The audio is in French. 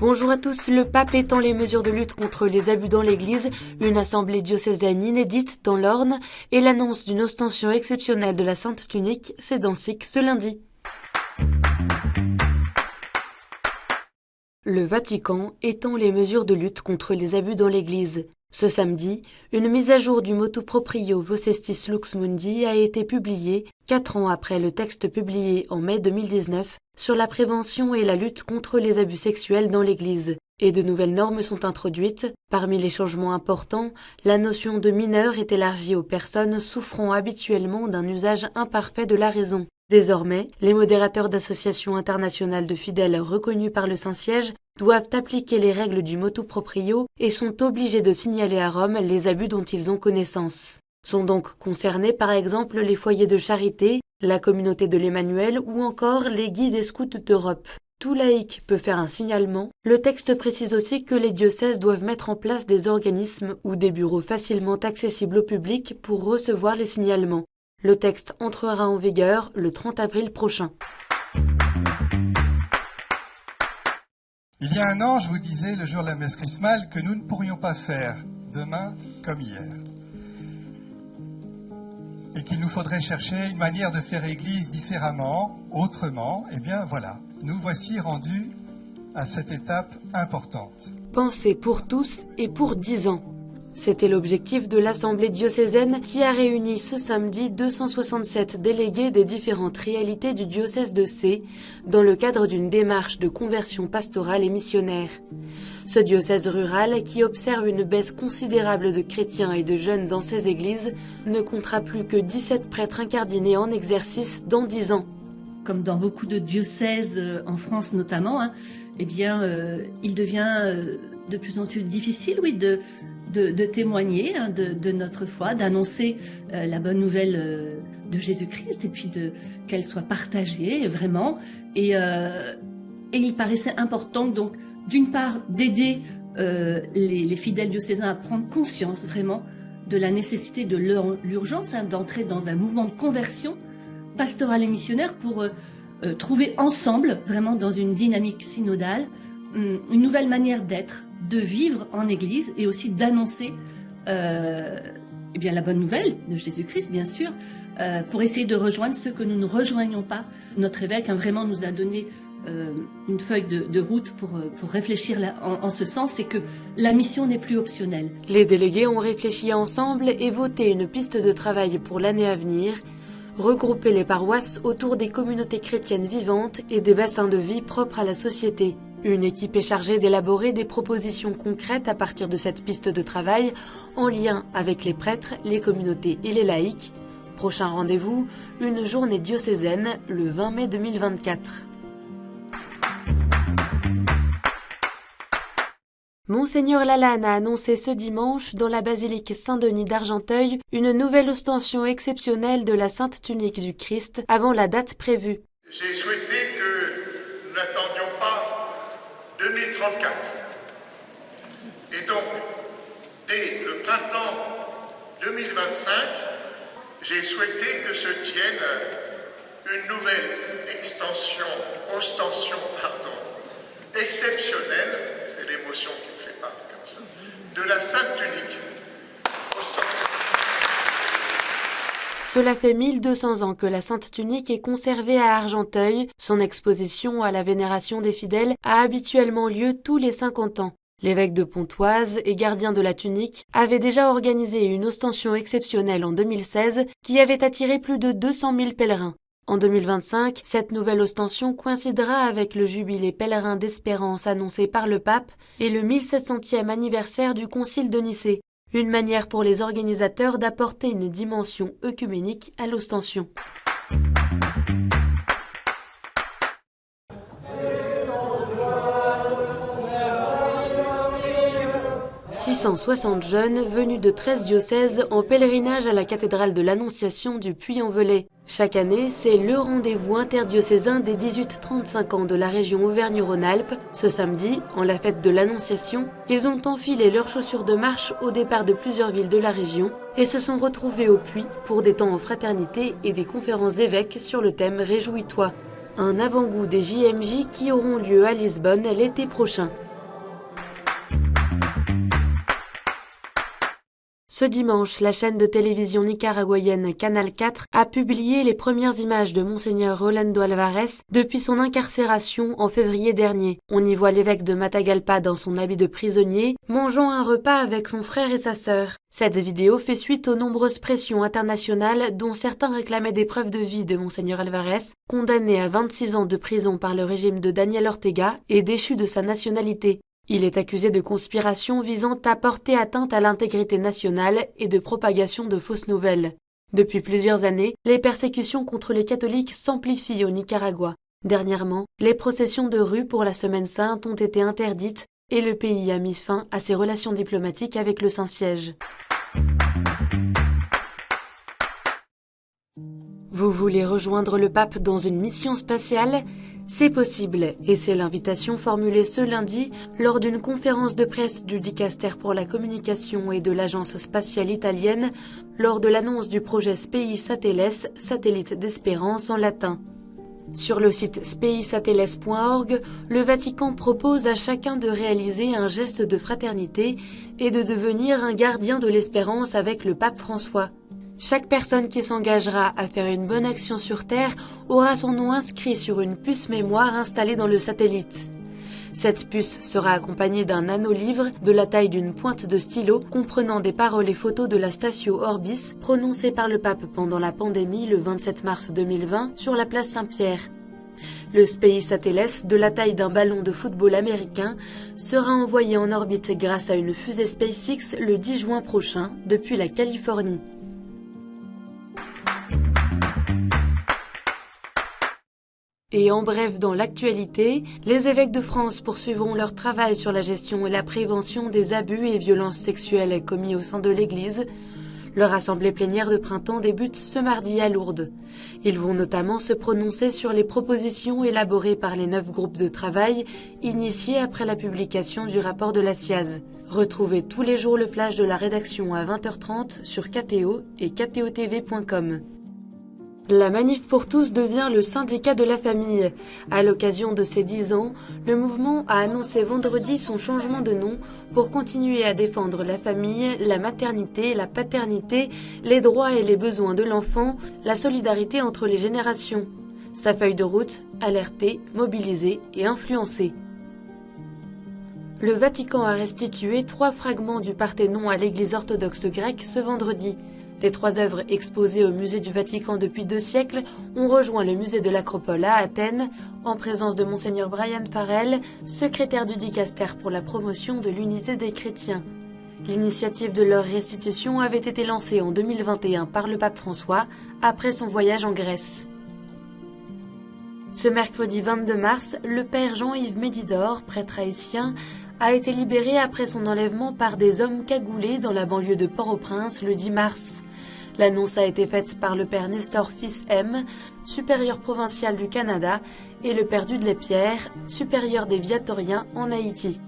Bonjour à tous, le pape étend les mesures de lutte contre les abus dans l'église, une assemblée diocésaine inédite dans l'Orne et l'annonce d'une ostension exceptionnelle de la Sainte Tunique, c'est dans SIC ce lundi. Le Vatican étend les mesures de lutte contre les abus dans l'église. Ce samedi, une mise à jour du motu proprio Vocestis Lux Mundi a été publiée 4 ans après le texte publié en mai 2019 sur la prévention et la lutte contre les abus sexuels dans l'Église. Et de nouvelles normes sont introduites. Parmi les changements importants, la notion de mineur est élargie aux personnes souffrant habituellement d'un usage imparfait de la raison. Désormais, les modérateurs d'associations internationales de fidèles reconnus par le Saint-Siège doivent appliquer les règles du motu proprio et sont obligés de signaler à Rome les abus dont ils ont connaissance. Sont donc concernés par exemple les foyers de charité, la communauté de l'Emmanuel ou encore les guides et scouts d'Europe. Tout laïc peut faire un signalement. Le texte précise aussi que les diocèses doivent mettre en place des organismes ou des bureaux facilement accessibles au public pour recevoir les signalements. Le texte entrera en vigueur le 30 avril prochain. Il y a un an, je vous disais le jour de la messe chrismale que nous ne pourrions pas faire demain comme hier. Et qu'il nous faudrait chercher une manière de faire Église différemment, autrement. Eh bien voilà, nous voici rendus à cette étape importante. Penser pour tous et pour 10 ans. C'était l'objectif de l'Assemblée diocésaine qui a réuni ce samedi 267 délégués des différentes réalités du diocèse de Sées dans le cadre d'une démarche de conversion pastorale et missionnaire. Ce diocèse rural, qui observe une baisse considérable de chrétiens et de jeunes dans ses églises, ne comptera plus que 17 prêtres incardinés en exercice dans 10 ans. Comme dans beaucoup de diocèses en France notamment, il devient de plus en plus difficile, de témoigner de notre foi, d'annoncer la bonne nouvelle de Jésus-Christ et puis qu'elle soit partagée vraiment. Et il paraissait important donc d'une part d'aider les fidèles diocésains à prendre conscience vraiment de la nécessité de l'urgence d'entrer dans un mouvement de conversion pastorale et missionnaire pour trouver ensemble, vraiment dans une dynamique synodale, une nouvelle manière d'être, de vivre en Église et aussi d'annoncer la bonne nouvelle de Jésus-Christ, bien sûr, pour essayer de rejoindre ceux que nous ne rejoignons pas. Notre évêque vraiment nous a donné une feuille de route pour réfléchir en ce sens, c'est que la mission n'est plus optionnelle. Les délégués ont réfléchi ensemble et voté une piste de travail pour l'année à venir, regrouper les paroisses autour des communautés chrétiennes vivantes et des bassins de vie propres à la société. Une équipe est chargée d'élaborer des propositions concrètes à partir de cette piste de travail, en lien avec les prêtres, les communautés et les laïcs. Prochain rendez-vous, une journée diocésaine le 20 mai 2024. Monseigneur Lalanne a annoncé ce dimanche dans la basilique Saint-Denis d'Argenteuil une nouvelle ostension exceptionnelle de la Sainte Tunique du Christ avant la date prévue. J'ai souhaité que nous n'attendions pas 2034. Et donc, dès le printemps 2025, j'ai souhaité que se tienne une nouvelle ostension exceptionnelle, c'est l'émotion qui me fait parler comme ça, de la Sainte Tunique. Cela fait 1200 ans que la Sainte Tunique est conservée à Argenteuil. Son exposition à la vénération des fidèles a habituellement lieu tous les 50 ans. L'évêque de Pontoise et gardien de la tunique avait déjà organisé une ostension exceptionnelle en 2016 qui avait attiré plus de 200 000 pèlerins. En 2025, cette nouvelle ostension coïncidera avec le jubilé pèlerin d'Espérance annoncé par le pape et le 1700e anniversaire du concile de Nicée. Une manière pour les organisateurs d'apporter une dimension œcuménique à l'ostension. 660 jeunes venus de 13 diocèses en pèlerinage à la cathédrale de l'Annonciation du Puy-en-Velay. Chaque année, c'est le rendez-vous interdiocésain des 18-35 ans de la région Auvergne-Rhône-Alpes. Ce samedi, en la fête de l'Annonciation, ils ont enfilé leurs chaussures de marche au départ de plusieurs villes de la région et se sont retrouvés au Puy pour des temps en fraternité et des conférences d'évêques sur le thème « Réjouis-toi ». Un avant-goût des JMJ qui auront lieu à Lisbonne l'été prochain. Ce dimanche, la chaîne de télévision nicaraguayenne Canal 4 a publié les premières images de Monseigneur Rolando Alvarez depuis son incarcération en février dernier. On y voit l'évêque de Matagalpa dans son habit de prisonnier, mangeant un repas avec son frère et sa sœur. Cette vidéo fait suite aux nombreuses pressions internationales dont certains réclamaient des preuves de vie de Monseigneur Alvarez, condamné à 26 ans de prison par le régime de Daniel Ortega et déchu de sa nationalité. Il est accusé de conspiration visant à porter atteinte à l'intégrité nationale et de propagation de fausses nouvelles. Depuis plusieurs années, les persécutions contre les catholiques s'amplifient au Nicaragua. Dernièrement, les processions de rue pour la Semaine Sainte ont été interdites et le pays a mis fin à ses relations diplomatiques avec le Saint-Siège. Vous voulez rejoindre le pape dans une mission spatiale ? C'est possible, et c'est l'invitation formulée ce lundi lors d'une conférence de presse du Dicaster pour la communication et de l'agence spatiale italienne lors de l'annonce du projet SPEI Sateles, satellite d'espérance en latin. Sur le site speisateles.org, le Vatican propose à chacun de réaliser un geste de fraternité et de devenir un gardien de l'espérance avec le pape François. Chaque personne qui s'engagera à faire une bonne action sur Terre aura son nom inscrit sur une puce mémoire installée dans le satellite. Cette puce sera accompagnée d'un anneau-livre de la taille d'une pointe de stylo comprenant des paroles et photos de la Statio Orbis prononcées par le pape pendant la pandémie le 27 mars 2020 sur la place Saint-Pierre. Le SPEI Sateles, de la taille d'un ballon de football américain, sera envoyé en orbite grâce à une fusée SpaceX le 10 juin prochain depuis la Californie. Et en bref, dans l'actualité, les évêques de France poursuivront leur travail sur la gestion et la prévention des abus et violences sexuelles commis au sein de l'Église. Leur assemblée plénière de printemps débute ce mardi à Lourdes. Ils vont notamment se prononcer sur les propositions élaborées par les 9 groupes de travail initiés après la publication du rapport de la SIAZ. Retrouvez tous les jours le flash de la rédaction à 20h30 sur KTO et ktotv.com. La Manif pour tous devient le syndicat de la famille. À l'occasion de ses 10 ans, le mouvement a annoncé vendredi son changement de nom pour continuer à défendre la famille, la maternité, la paternité, les droits et les besoins de l'enfant, la solidarité entre les générations. Sa feuille de route, alerter, mobiliser et influencer. Le Vatican a restitué 3 fragments du Parthénon à l'Église orthodoxe grecque ce vendredi. Les 3 œuvres exposées au musée du Vatican depuis 2 siècles ont rejoint le musée de l'Acropole à Athènes, en présence de Monseigneur Brian Farrell, secrétaire du Dicaster pour la promotion de l'unité des chrétiens. L'initiative de leur restitution avait été lancée en 2021 par le pape François, après son voyage en Grèce. Ce mercredi 22 mars, le père Jean-Yves Médidor, prêtre haïtien, a été libéré après son enlèvement par des hommes cagoulés dans la banlieue de Port-au-Prince le 10 mars. L'annonce a été faite par le père Nestor Fils M, supérieur provincial du Canada, et le père Dudley Pierre, supérieur des Viatoriens en Haïti.